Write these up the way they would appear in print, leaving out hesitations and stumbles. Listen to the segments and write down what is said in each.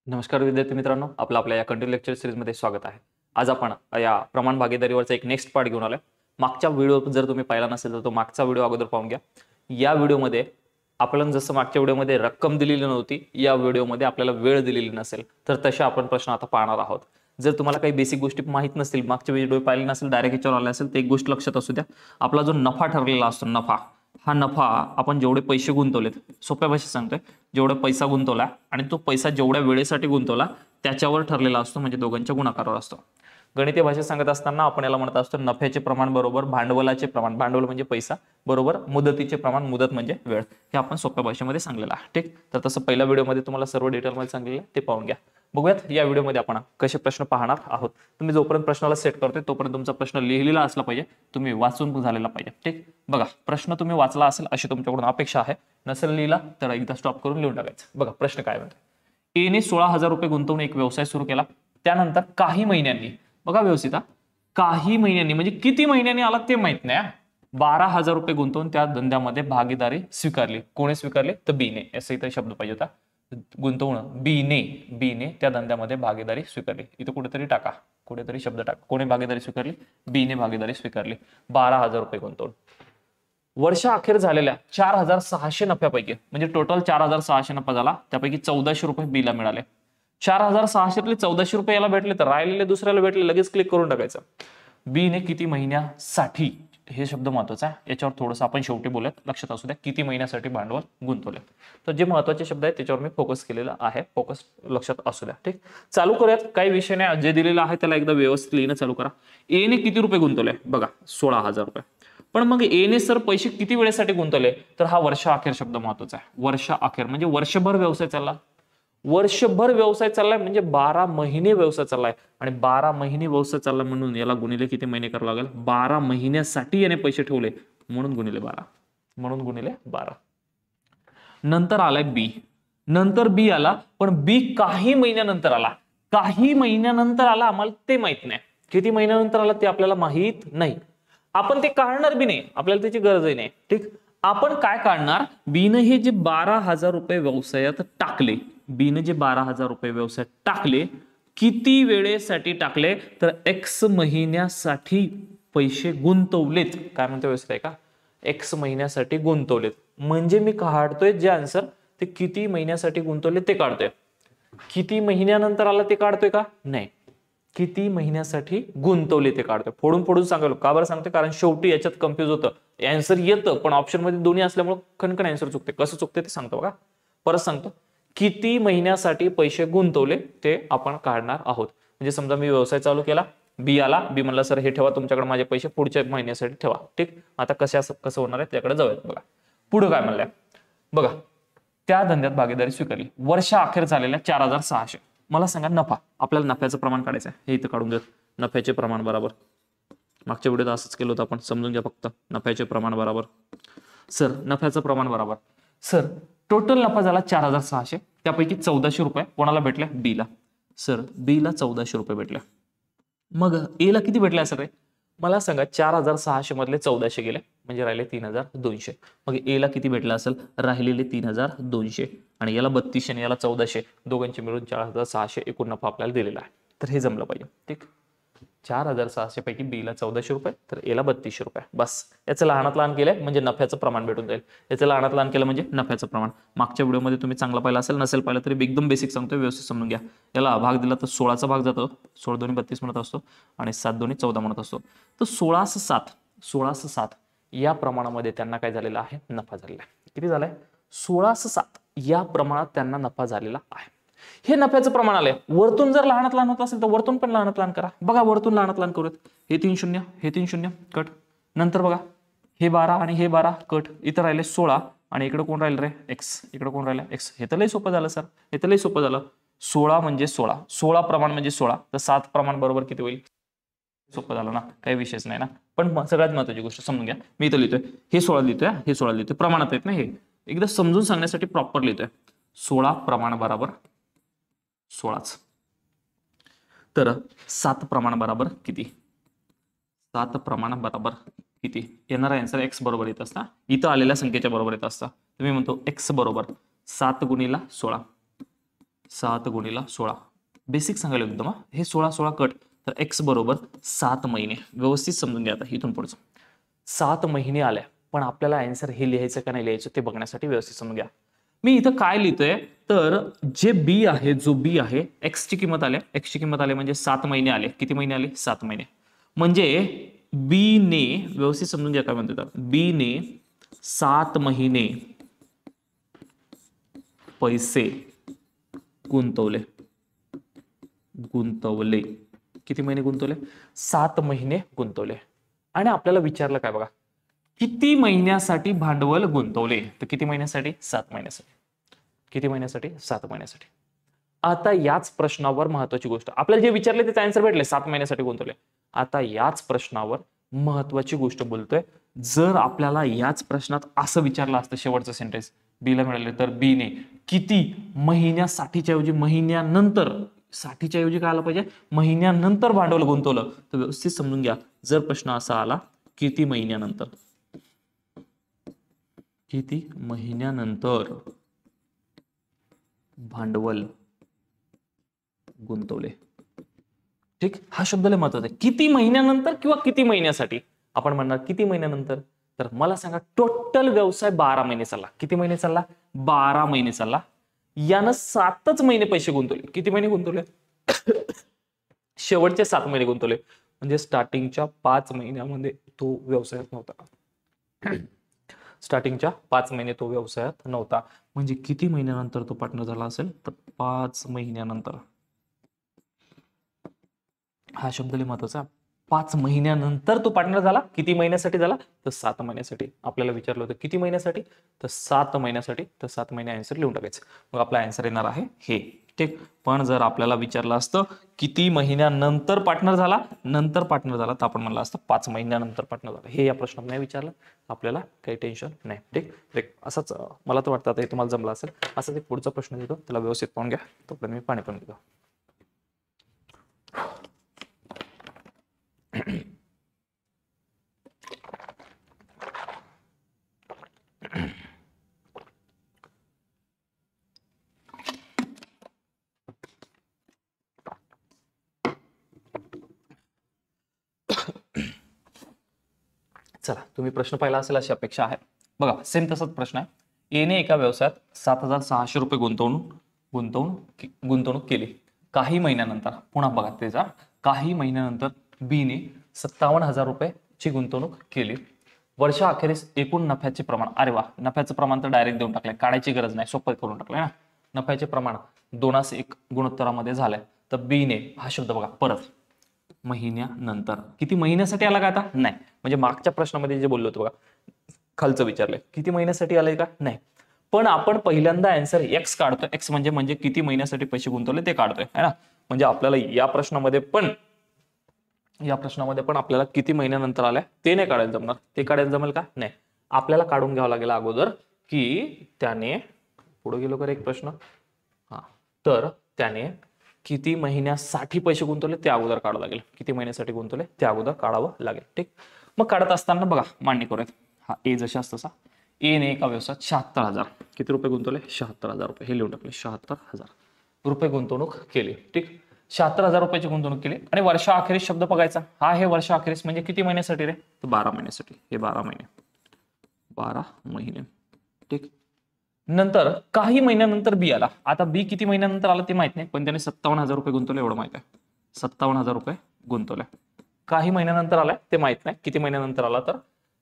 नमस्कार विद्यार्थी मित्रांनो, आपल्या या कंटिन्यू लेक्चर सीरीजमध्ये स्वागत आहे। आज आपण या प्रमाण भागीदारीवरचा एक नेक्स्ट पार्ट घेऊन आलोय। मागचा व्हिडिओ जर तुम्ही पाहिला नसेल तर तो मागचा व्हिडिओ अगोदर पाहून घ्या। या व्हिडिओमध्ये आपण जसं मागच्या व्हिडिओमध्ये रक्कम दिलेली नव्हती, या व्हिडिओमध्ये आपल्याला वेळ दिलेली नसेल, तर तसे आपण प्रश्न आता पाहणार आहोत। जर तुम्हाला काही बेसिक गोष्टी माहित नसतील, मागचे व्हिडिओ पाहिले नसेल, डायरेक्ट याच्यावर आले असेल, तर एक गोष्ट लक्षात असू द्या, आपला जो नफा ठरलेला असतो, नफा हा नफा आपण जेवढे पैसे गुंतवलेत, सोप्या भाषेत सांगतोय, जेवढा पैसा गुंतवला आणि तो पैसा जेवढ्या वेळेसाठी गुंतवला त्याच्यावर ठरलेला असतो, म्हणजे दोघांच्या गुणाकारावर असतो। गणितीय भाषेत सांगत असताना आपण याला म्हणत असतो नफ्याचे प्रमाण बरोबर भांडवलाचे प्रमाण, भांडवल म्हणजे पैसा, बरोबर मुदतीचे प्रमाण, मुदत म्हणजे वेळ। हे आपण सोप्या भाषेमध्ये सांगलेलं आहे, ठीक। तर तसं पहिल्या व्हिडिओमध्ये तुम्हाला सर्व डिटेलमध्ये सांगितलं आहे, ते पाहून घ्या। बघूयात या व्हिडिओमध्ये आपण कसे प्रश्न पाहणार आहोत। तुम्ही जोपर्यंत प्रश्नाला सेट करतोय तोपर्यंत तुमचा प्रश्न लिहिलेला असला पाहिजे, तुम्ही वाचून झालेला पाहिजे, ठीक। बघा, प्रश्न तुम्ही वाचला असेल अशी तुमच्याकडून अपेक्षा आहे, नसेल लिहिला तर एकदा स्टॉप करून लिहून टाकायचं। बघा प्रश्न काय म्हणतो, ए ने 16,000 रुपये गुंतवून एक व्यवसाय सुरू केला, त्यानंतर काही महिन्यांनी, बघा व्यवस्थित, काही महिन्यांनी म्हणजे किती महिन्यांनी आला ते माहित नाही, 12,000 रुपये गुंतवून त्या धंद्यामध्ये भागीदारी स्वीकारली। कोणी स्वीकारली? तर बीने, असा इथे शब्द पाहिजे होता, गुंतवणूक, बीने त्या धंद्यामध्ये भागीदारी स्वीकारली। इथे कुठेतरी टाका, कुठेतरी शब्द टाका, कोणी भागीदारी स्वीकारली? बीने भागीदारी स्वीकारली, 12,000 रुपये गुंतवून। वर्षा अखेर झालेल्या 4,600 नफ्यापैकी, म्हणजे टोटल 4,600 नफा झाला, त्यापैकी 1,400 रुपये बीला मिळाले। 4,600 1400 रुपये याला भेटले, तर राहिलेले दुसऱ्याला भेटले, लगेच क्लिक करून टाकायचं। बी ने किती महिन्यासाठी, हे शब्द महत्वाचा आहे, याच्यावर थोडंसं आपण शेवटी बोलूयात, लक्षात असू द्या, किती महिन्यासाठी भांडवल गुंतवले। तर जे महत्वाचे शब्द आहेत त्याच्यावर मी फोकस केलेला आहे, फोकस लक्षात असू द्या, ठीक। चालू करूयात, काही विषय नाही, जे दिलेलं आहे त्याला एकदा व्यवस्थित लिहिणं चालू करा। ए ने किती रुपये गुंतवले? बघा 16,000 रुपये। पण मग ए ने सर पैसे किती वेळेसाठी गुंतवले? तर हा वर्षा अखेर शब्द महत्वाचा आहे। वर्षा अखेर म्हणजे वर्षभर व्यवसाय चालला, वर्षभर व्यवसाय चाललाय, म्हणजे 12 महिने व्यवसाय चाललाय, आणि 12 महिने व्यवसाय चालला म्हणून याला गुणिले किती महिने करावं लागेल? 12 महिन्यासाठी याने पैसे ठेवले म्हणून गुणिले 12, म्हणून गुणिले 12। नंतर आलाय बी, नंतर बी आला, पण बी काही महिन्यानंतर आला, काही महिन्यानंतर आला, आम्हाला ते माहित नाही, किती महिन्यानंतर आला ते आपल्याला माहित नाही, आपण ते काढणार बी नाही, आपल्याला त्याची गरजही नाही, ठीक। आपण काय काढणार? बीने हे जे 12,000 रुपये व्यवसायात टाकले, बीने जे 12,000 रुपये व्यवसायात टाकले, किती वेळेसाठी टाकले? तर एक्स महिन्यासाठी पैसे गुंतवलेत, काय म्हणतो व्यवस्थित आहे का? एक्स महिन्यासाठी गुंतवलेत, म्हणजे मी काढतोय जे आन्सर ते किती महिन्यासाठी गुंतवले ते काढतोय, किती महिन्यानंतर आला ते काढतोय का? नाही, किती महिन्यासाठी गुंतवले ते काढतोय। फोडून फोडून सांगायला का बरं सांगतोय? कारण शेवटी याच्यात कन्फ्युज होतं, आन्सर येतं पण ऑप्शन मध्ये दोन्ही असल्यामुळे कणकण आन्सर चुकते, कसं चुकते ते सांगतो बघा, परत सांगतो, किती महिन्यासाठी पैसे गुंतवले ते आपण काढणार आहोत। म्हणजे समजा मी व्यवसाय चालू केला, बी आला, बी म्हणला सर हे ठेवा तुमच्याकडे माझे पैसे पुढच्या महिन्यासाठी ठेवा, ठीक। आता कसं होणार आहे त्याकडे जाऊयात। बघा पुढे काय म्हणलंय, बघा त्या धंद्यात भागीदारी स्वीकारली, वर्षा अखेर झालेल्या 4,600। मला सांगा नफा, आपल्याला नफ्याचं प्रमाण काढायचं आहे, हे इथं काढून देत, नफ्याचे प्रमाण बरोबर, मागच्या व्हिडिओत असंच केलं होतं आपण, समजून घ्या फक्त, नफ्याचे प्रमाण बरोबर, सर नफ्याचं प्रमाण बरोबर, सर टोटल नफा झाला 4,600, त्यापैकी 1,400 रुपये कोणाला भेटले? बीला, सर बीला 1,400 रुपये भेटले, मग ए ला किती भेटले असेल रे? मला सांगा 4,600 मधले 1,400 गेले, म्हणजे राहिले 3,200, मग ए ला किती भेटलं असेल? राहिलेले 3,200, आणि याला 3200 आणि याला 1,400, दोघांचे मिळून 4,600 एकूण नफा आपल्याला दिलेला आहे। तर हे जमलं पाहिजे, ठीक। 4,600 पैकी बी ला 1,400 रुपये, तर ए ला 3200 रुपये, बस याचं लहानात लहान केलंय म्हणजे नफ्याचं प्रमाण भेटून जाईल, याचं लहानात लहान केलं म्हणजे नफ्याचं प्रमाण। मागच्या व्हिडिओमध्ये तुम्ही चांगला पाहिला असेल, नसेल पाहिलं तरी एकदम बेसिक सांगतोय, व्यवस्थित समजून घ्या। याला भाग दिला तर 16चा भाग जातो, 16 दोन्ही 32 म्हणत असतो, आणि 7 दोन्ही 14 म्हणत असतो, तर 16 7 या प्रमाणामध्ये त्यांना काय झालेलं आहे? नफा झालेला आहे। किती झालाय? 16 या प्रमाणात त्यांना नफा झालेला आहे। हे नफ्याचं प्रमाण आलंय, वरतून जर लहानात लहान होत असेल तर वरतून पण लहानात लहान करा, बघा वरतून लहानात लहान करूयात, हे 3 0 हे 3 0 कट, नंतर बघा हे 12 आणि हे 12 कट, इथं राहिले 16 आणि इकडे कोण राहिलं रे? एक्स, इकडे कोण राहिलं? एक्स, हे तर लई सोपं झालं सर, हे तर लई सोपं झालं, 16 म्हणजे 16, 16 प्रमाण म्हणजे 16, तर 7 प्रमाण बरोबर किती होईल? सोपं झालं ना, काही विषयच नाही ना। पण सगळ्यात महत्त्वाची गोष्ट समजून घ्या, मी इथं लिहितोय, हे 16 लिहितोय, हे 16 लिहितोय, प्रमाणात आहेत ना, हे एकदा समजून सांगण्यासाठी प्रॉपर लिहितोय, 16 प्रमाण बरोबर 16च, तर 7 प्रमाण बरोबर किती? 7 प्रमाण बरोबर किती? येणारा आन्सर एक्स बरोबर येत असता, इथं आलेल्या संख्येच्या बरोबर येत असता, तुम्ही म्हणतो एक्स बरोबर 7 गुणिला 16, 7 गुणिला 16. बेसिक सांगायला एकदम हे 16 कट तर x बरोबर 7 महिने. व्यवस्थित समजून घ्या आता इथून पुढचं. 7 महिने आल्या पण आपल्याला आन्सर हे लिहायचं का नाही लिहायचं ते बघण्यासाठी व्यवस्थित समजून घ्या. मी इथं काय लिहितोय तर जे बी आहे जो बी आहे x ची किंमत आली म्हणजे 7 महिने आले. किती महिने आले 7 महिने. म्हणजे बी ने व्यवस्थित समजून घ्या काय म्हणतात बी ने 7 महिने पैसे गुंतवले. किती महिने गुंतवले 7 महिने गुंतवले. आणि आपल्याला विचारलं काय बघा किती महिन्यासाठी भांडवल गुंतवले तर किती महिन्यासाठी 7 महिन्यासाठी. किती महिन्यासाठी 7 महिन्यासाठी. आता याच प्रश्नावर महत्वाची गोष्ट आपल्याला जे विचारले त्याचे आन्सर भेटले 7 महिन्यासाठी गुंतवले. आता याच प्रश्नावर महत्वाची गोष्ट बोलतोय. जर आपल्याला याच प्रश्नात असं विचारलं असतं शेवटचं सेंटेन्स बीला मिळाले तर बी ने किती महिन्यासाठीच्या ऐवजी महिन्यानंतर साठीच्या ऐवजी काय आलं पाहिजे महिन्यानंतर भांडवल गुंतवलं तर व्यवस्थित समजून घ्या. जर प्रश्न असा आला किती महिन्यानंतर भांडवल गुंतवले. ठीक हा शब्द लय महत्वाचा आहे. किती महिन्यानंतर किंवा किती महिन्यासाठी. आपण म्हणणार किती महिन्यानंतर तर मला सांगा टोटल व्यवसाय 12 महिने चालला. किती महिने चालला 12 महिने चालला. यानं 7च महिने पैसे गुंतवले. किती महिने गुंतवले शेवटचे 7 महिने गुंतवले. म्हणजे स्टार्टिंगच्या 5 महिन्यामध्ये तो व्यवसायात नव्हता. स्टार्टिंगच्या 5 महिने तो व्यवसायात नव्हता. म्हणजे किती महिन्यानंतर तो पार्टनर झाला असेल तर 5 महिन्यानंतर. हा शब्द लय महत्वाचा. 5 महिन्यानंतर तो पार्टनर झाला. किती महिन्यासाठी झाला तर 7 महिन्यासाठी. आपल्याला विचारलं होतं किती महिन्यासाठी तर 7 महिन्यासाठी. तर 7 महिने आन्सर लिहून टाकायचं. मग आपला आन्सर येणार आहे हे. ठीक पण जर आपल्याला विचारलं असतं किती महिन्यानंतर पार्टनर झाला तर आपण म्हणलं असतं 5 महिन्यानंतर पार्टनर झाला. हे या प्रश्नात नाही विचारलं आपल्याला काही टेन्शन नाही. ठीक असंच मला तर वाटतं आता हे तुम्हाला जमलं असेल. असंच एक पुढचा प्रश्न देतो त्याला व्यवस्थित पाहून घ्या. तोपर्यंत मी पाणी पण देतो. चला तुम्ही प्रश्न पाहिला असेल अशी अपेक्षा आहे. बघा सेम तसाच प्रश्न आहे. एने एका व्यवसायात 7,600 रुपये गुंतवणूक केली. काही महिन्यानंतर पुन्हा बघा त्याचा काही महिन्यानंतर बी ने 57,000 रुपयाची गुंतवणूक केली. वर्षाअखेरीस एकूण नफ्याचे प्रमाण अरे वा नफ्याचं प्रमाण तर डायरेक्ट देऊन टाकलंय काढायची गरज नाही सोपं करून टाकलंय ना. नफ्याचे प्रमाण 2:1 गुणोत्तरामध्ये झालंय. तर बी ने हा शब्द बघा परत महिन्यानंतर. किती महिन्यासाठी आला का आता नाही म्हणजे मागच्या प्रश्नामध्ये जे बोललो होतो बघा खालचं विचारलंय किती महिन्यासाठी आलंय का नाही. पण आपण पहिल्यांदा आन्सर एक्स काढतोय. एक्स म्हणजे किती महिन्यासाठी पैसे गुंतवले ते काढतोय है ना. म्हणजे आपल्याला या प्रश्नामध्ये पण आपल्याला किती महिन्यानंतर आलाय ते नाही काढायला जमणार. ते काढायला जमेल का नाही. आपल्याला काढून घ्यावं लागेल अगोदर की त्याने पुढे गेलो का एक प्रश्न तर त्याने किती महिन्यासाठी पैसे गुंतवले ते अगोदर काढावं लागेल. किती महिन्यासाठी गुंतवले ते अगोदर काढावं लागेल. ठीक मग काढत असताना बघा मांडणी करूयात. हा ए जसा असतो तसा ए ने एका व्यवसायात 76,000 किती रुपये गुंतवले 76,000 रुपये हे लिहून टाकले. 76,000 रुपये गुंतवणूक केली. ठीक 76,000 रुपयाची गुंतवणूक केली आणि वर्षाअखेरीस शब्द बघायचा. हा हे वर्षाअखेरीस म्हणजे किती महिन्यासाठी रे तर 12 महिन्यासाठी. हे 12 महिने. ठीक नंतर काही महिन्यानंतर बी आला. आता बी किती महिन्यानंतर आला ते माहित नाही पण त्याने 57,000 रुपये गुंतवले एवढं माहित आहे. 57,000 रुपये गुंतवले. काही महिन्यानंतर आलाय ते माहित नाही किती महिन्यानंतर आला. तर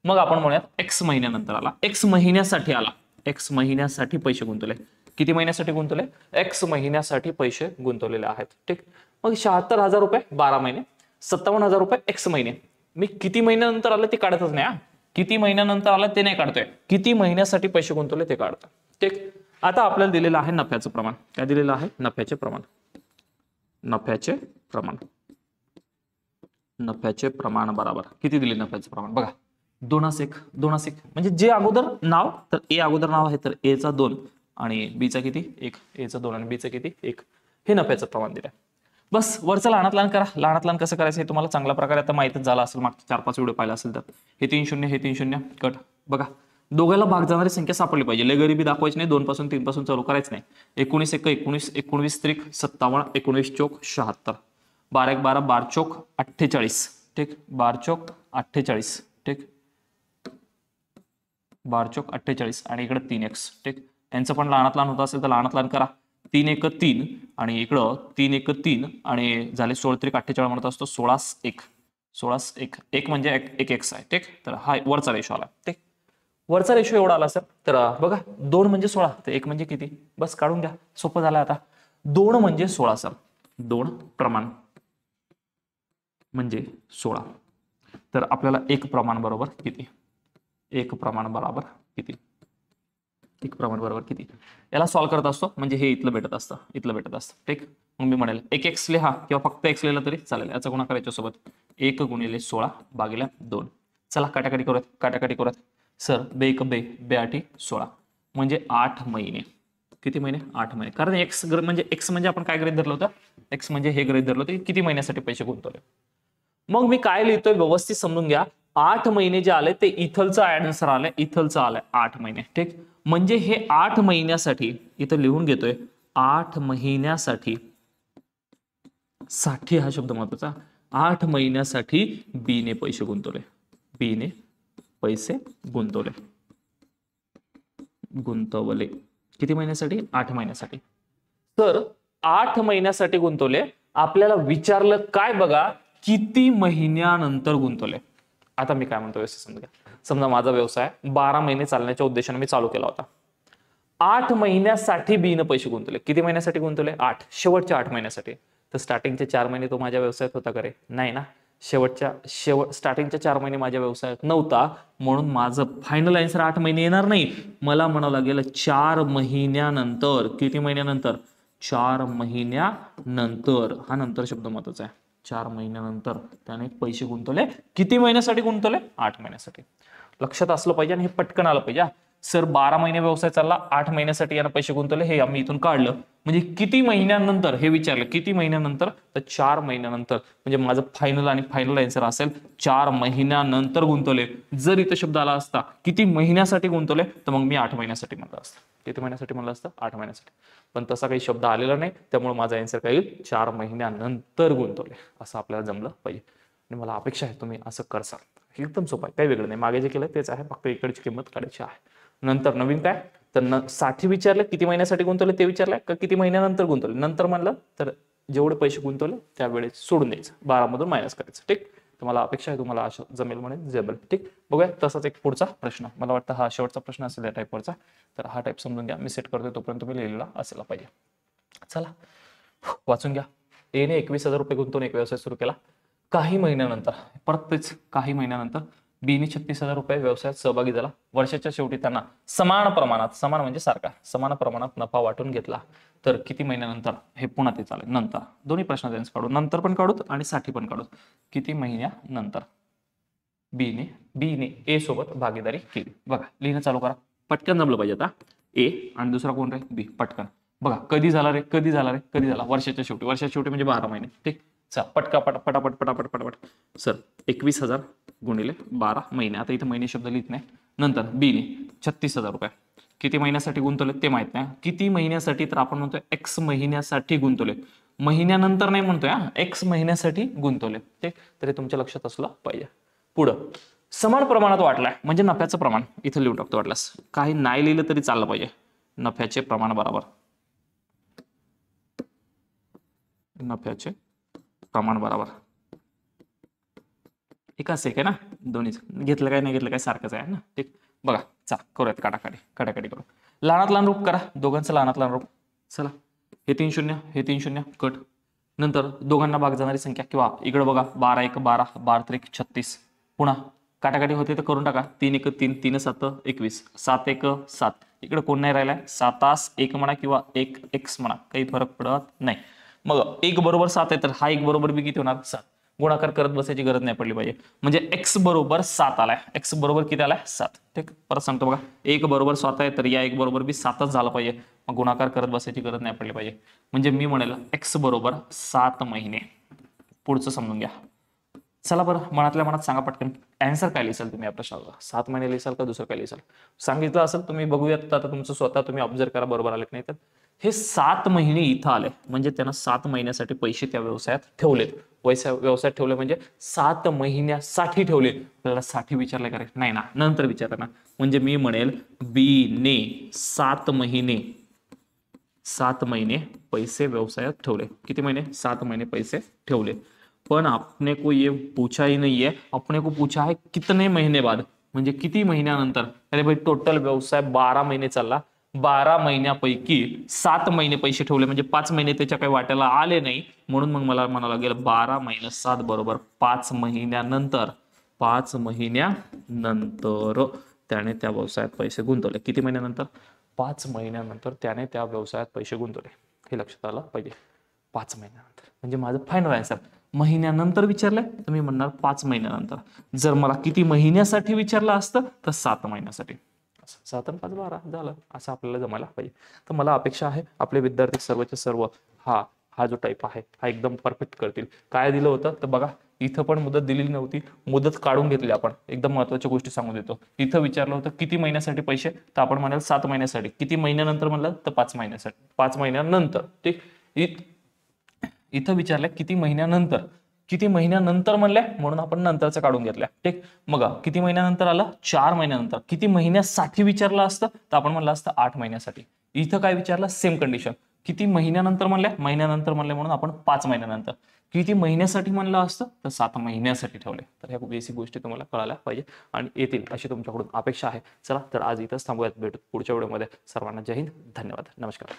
मग आपण म्हणूयात एक्स महिन्यानंतर आला. एक्स महिन्यासाठी आला. एक्स महिन्यासाठी पैसे गुंतवले. किती महिन्यासाठी गुंतवले एक्स महिन्यासाठी पैसे गुंतवलेले आहेत. ठीक मग 76,000 रुपये 12 महिने 57,000 रुपये एक्स महिने. मी किती महिन्यानंतर आलं ते काढतच नाही. किती महिन्यानंतर आलं ते नाही काढतोय. किती महिन्यासाठी पैसे गुंतवले ते काढतोय. ठीक आता आपल्याला दिलेलं आहे नफ्याचं प्रमाण. काय दिलेलं आहे नफ्याचे प्रमाण बरोबर किती दिले नफ्याचं प्रमाण बघा 2:1 म्हणजे जे अगोदर नाव तर ए अगोदर नाव आहे तर ए चा 2 आणि बी चा किती 1. ए चा 2 आणि बी चा किती 1 हे नफ्याचं प्रमाण दिलंय. बस वरचं लहानात लहान करा. लहानात लहान कसं करायचं हे तुम्हाला चांगल्या प्रकारे आता माहितच झालं असेल. मागच्या 4-5 व्हिडिओ पाहिला असेल तर हे 3 0 हे 3 0 कट बघा दोघांना भाग जाणारी संख्या सापडली पाहिजे. लय गरिबी दाखवायची नाही, 2 पासून 3 पासून चालू करायचं नाही. 19 1 19, 19 त्रिक 57, 19 चौक 76, 12 1 12, 12 चौक 48. ठीक, 12 चौक 48. ठीक, 12 चौक 48 आणि इकडे 3x. ठीक, यांचं पण लहानात लहान होत असेल तर लहानात लहान करा. 3 1 3 आणि इकडं 3 1 3 आणि झाले 16 त्रिक 48 म्हणत असतो. 16 1 16 1 1 म्हणजे 1 x आहे. ठीक, तर हा वरचा रेशो आला. ठीक, वरचा रेशो एवढा आला सर. तर बघा 2 म्हणजे 16 तर 1 म्हणजे किती, बस काढून घ्या, सोपं झालं आता. 2 म्हणजे 16 सर. 2 प्रमाण म्हणजे 16. तर आपल्याला 1 प्रमाण बरोबर किती, 1 प्रमाण बरोबर किती, 1 प्रमाण बरोबर किती, याला सॉल्व्ह करत असतो म्हणजे हे इथलं भेटत असतं, इथलं भेटत असतं. ठीक, मग मी म्हणेल 1 x लिहा किंवा फक्त x लिहिलं तरी चालेल. याचा गुणाकार याच्यासोबत 1 गुणिले 16 भागिले 2. चला काटाकाटी करूयात, काटाकाटी करूयात. सर बे 1 बे, बे 8 16 म्हणजे 8 महिने. किती महिने, 8 महिने. कारण x म्हणजे आपण काय गृहीत धरलं होतं, x म्हणजे हे गृहीत धरलं होतं किती महिन्यासाठी पैसे गुंतवले. मग मी काय लिहितोय व्यवस्थित समजून घ्या. 8 महिने जे आले ते इथलचं आन्सर आलंय, इथलचं आलंय 8 महिने. ठीक, म्हणजे हे 8 महिन्यासाठी इथं लिहून घेतोय, 8 महिन्यासाठी, 60 हा शब्द महत्वाचा, 8 महिन्यासाठी बी ने पैसे गुंतवले, बी ने पैसे गुंतवले, गुंतवले. किती महिन्यासाठी, 8 महिन्यासाठी. तर 8 महिन्यासाठी गुंतवले. आपल्याला विचारलं काय बघा, किती महिन्यानंतर गुंतवले. आता मी काय म्हणतो समजा, समजा माझा व्यवसाय 12 महिने चालण्याच्या उद्देशाने मी चालू केला होता. 8 महिन्यासाठी बी ने पैसे गुंतवले. किती महिन्यासाठी गुंतवले, 8. शेवटच्या 8 महिन्यासाठी. तर स्टार्टिंगचे 4 महिने तो माझ्या व्यवसायात होता का रे, नाही ना. स्टार्टिंगच्या 4 महिने माझ्या व्यवसायात नव्हता, म्हणून माझं फायनल आन्सर 8 महिने येणार नाही. मला म्हणावं लागेल 4 महिन्यानंतर. किती महिन्यानंतर, 4 महिन्यानंतर. हा नंतर शब्द महत्वाचा आहे. 4 महिन्यानंतर त्याने पैसे गुंतवले. किती महिन्यासाठी गुंतवले, 8 महिन्यासाठी. लक्षात असलं पाहिजे आणि हे पटकन आलं पाहिजे. सर 12 महिने व्यवसाय चालला, 8 महिन्यासाठी यानं पैसे गुंतवले, हे आम्ही इथून काढलं. म्हणजे किती महिन्यानंतर हे विचारलं, किती महिन्यानंतर, तर 4 महिन्यानंतर. म्हणजे माझं फायनल आणि फायनल आन्सर असेल 4 महिन्यानंतर गुंतवले. जर इथं शब्द आला असता किती महिन्यासाठी गुंतवले, तर मग मी 8 महिन्यासाठी म्हणलं असतं. किती महिन्यासाठी म्हणलं असतं, 8 महिन्यासाठी. पण तसा काही शब्द आलेला नाही, त्यामुळे माझा आन्सर काय येईल, 4 महिन्यानंतर गुंतवले. असं आपल्याला जमलं पाहिजे. आणि मला अपेक्षा आहे तुम्ही असं करसाल. एकदम सोपं आहे, काही वेगळं नाही. मागे जे केलं तेच आहे, फक्त इकडची किंमत काढायची आहे. नंतर नवीन काय, तर 60 विचारलं, किती महिन्यासाठी गुंतवले ते विचारलंय का किती महिन्यानंतर गुंतवले. नंतर म्हणलं तर जेवढे पैसे गुंतवले त्यावेळेस सोडून द्यायचं, 12 मधून मायनस करायचं. ठीक, तर मला अपेक्षा आहे तुम्हाला असं जमेल म्हणून जमेल. ठीक, बघूया तसाच एक पुढचा प्रश्न. मला वाटतं हा शेवटचा प्रश्न असेल या टाईपवरचा. तर हा टाईप समजून घ्या, मी सेट करतोय तोपर्यंत तुम्ही लिहिलेला असायला पाहिजे. चला वाचून घ्या. ए ने 21,000 रुपये गुंतवून एक व्यवसाय सुरू केला. काही महिन्यानंतर, परत तेच, काही महिन्यानंतर बी ने 36,000 रुपये व्यवसायात सहभागी झाला. वर्षाच्या शेवटी त्यांना समान प्रमाणात, समान म्हणजे सारखा, समान प्रमाणात नफा वाटून घेतला. तर किती महिन्यानंतर, हे पुन्हा ते चालेल नंतर. दोन्ही प्रश्नाचे आन्सर काढू, नंतर पण काढूत आणि 60 पण काढूत. किती महिन्यानंतर बी ने ए सोबत भागीदारी केली. बघा लिहिणं चालू करा, पटकन जमलं पाहिजे. आता ए आणि दुसरा कोण रे, बी. पटकन बघा, कधी झाला रे, कधी झाला रे, कधी झाला, वर्षाच्या शेवटी. वर्षाच्या शेवटी म्हणजे 12 महिने. ठीक, चला पटापट पटापट पटापट. सर 21,000 गुणिले 12 महिने. आता इथे महिने शब्द लिहित नाही. नंतर बी ने 36,000 रुपये किती महिन्यासाठी गुंतवले ते माहित नाही. किती महिन्यासाठी, तर आपण म्हणतोय एक्स महिन्यासाठी गुंतवले. महिन्यानंतर नाही म्हणतोय, एक्स महिन्यासाठी गुंतवले. ठीक, तर हे तुमच्या लक्षात असलं पाहिजे. पुढं समान प्रमाणात वाटलाय म्हणजे नफ्याचं प्रमाण इथं लिहून टाकतो. वाटल्यास काही नाही लिहिलं तरी चाललं पाहिजे. नफ्याचे प्रमाण बरोबर, नफ्याचे प्रमाण बरोबर एकाच एक आहे ना, दोन्हीच. घेतलं काय नाही घेतलं काय सारखंच आहे ना. ठीक, बघा चा करूयात काटाकाटी करू. लहानात लहान रूप करा, दोघांचं लहानात लहान रूप. चला हे 3 0, हे 3 0 कट. नंतर दोघांना भाग जाणारी संख्या किंवा इकडे बघा 12 1 12, 12 3 36. पुन्हा काटाकाटी होते तर करून टाका. 3 1 3, 3 7 21, 7 1 7. इकडे कोण नाही राहिलाय, 7 1 म्हणा किंवा 1 x म्हणा, काही फरक पडत नाही. मग 1 बरोबर 7 आहे तर हा 1 बरोबर बी किती होणार, 7. गुणाकार करत बसायची गरज नाही पडली पाहिजे. म्हणजे x बरोबर 7 आलाय. x बरोबर किती आलाय, 7. ठीक, परत सांगतो बघा, 1 बरोबर 7 आहे तर या 1 बरोबर बी 7च झाला पाहिजे. मग गुणाकार करत बसायची गरज नाही पडली पाहिजे. म्हणजे मी म्हणेल x बरोबर 7 महिने. पुढचं समजून घ्या. चला बरं, मनातल्या मनात सांगा पटकन आन्सर काय लिहिसाल तुम्ही या प्रश्नाला. 7 महिने लिहिसाल का दुसरं काय लिहिसाल? सांगितलं असेल तुम्ही बघूयात आता तुमचं स्वतः तुम्ही ऑब्झर्व करा बरोबर आले की नाही. तर हे 7 महिने इथं आले म्हणजे त्यांना 7 महिन्यासाठी पैसे त्या व्यवसायात ठेवलेत. व्यवसायात ठेवले म्हणजे 7 महिन्यासाठी ठेवले. आपल्याला साठी विचारलंय का? नाही ना, नंतर विचारलं ना. म्हणजे मी म्हणेल बी ने 7 महिने पैसे व्यवसायात ठेवले. किती महिने? 7 महिने पैसे ठेवले. पण आपने को ये पूछा ही नहीं है, अपने को पूछा है कितने महीने बाद, म्हणजे किती महिन्यानंतर. अरे भाई टोटल व्यवसाय 12 महिने चालला, 12 महिन्यापैकी 7 महिने पैसे ठेवले म्हणजे 5 महिने त्याच्या काही वाट्याला आले नाही. म्हणून मग मला म्हणावं लागेल 12 - 7 बरोबर 5 महिन्यानंतर. 5 महिन्यानंतर त्याने त्या व्यवसायात पैसे गुंतवले. किती महिन्यानंतर? 5 महिन्यानंतर त्याने त्या व्यवसायात पैसे गुंतवले. हे लक्षात आलं पाहिजे. 5 महिन्यानंतर म्हणजे माझं फायनल आन्सर. महिन्यानंतर विचारलंय तर मी म्हणणार 5 महिन्यानंतर. जर मला किती महिन्यासाठी विचारलं असतं तर 7 महिन्यासाठी. 7 आणि 5 12 झालं, असं आपल्याला जमायला पाहिजे. तर मला अपेक्षा आहे आपले विद्यार्थी सर्वचे सर्व हा जो टाईप आहे हा एकदम परफेक्ट करतील. काय दिलं होतं तर बघा, इथं पण मुदत दिलेली नव्हती, मुदत काढून घेतली आपण. एकदम महत्त्वाच्या गोष्टी सांगून देतो. इथं विचारलं होतं किती महिन्यासाठी पैसे, तर आपण म्हणाल 7 महिन्यासाठी. किती महिन्यानंतर म्हणलं तर 5 महिन्यासाठी. 5 महिन्यानंतर. ठीक. इथं विचारलंय किती महिन्यानंतर. किती महिन्यानंतर म्हणलंय म्हणून आपण नंतरचं काढून घेतलंय. ठीक. मग किती महिन्यानंतर आलं? 4 महिन्यानंतर. किती महिन्यासाठी विचारलं असतं तर आपण म्हणलं असतं 8 महिन्यासाठी. इथं काय विचारलं? Same condition. किती महिन्यानंतर म्हणलंय? महिन्यानंतर म्हणलंय म्हणून आपण 5 महिन्यानंतर. किती महिन्यासाठी म्हणलं असतं तर 7 महिन्यासाठी ठेवले. तर ह्या बेसिक गोष्टी तुम्हाला कळायला पाहिजे आणि येतील अशी तुमच्याकडून अपेक्षा आहे. चला तर आज इथंच थांबूयात, भेटू पुढच्या व्हिडिओमध्ये. सर्वांना जय हिंद, धन्यवाद, नमस्कार.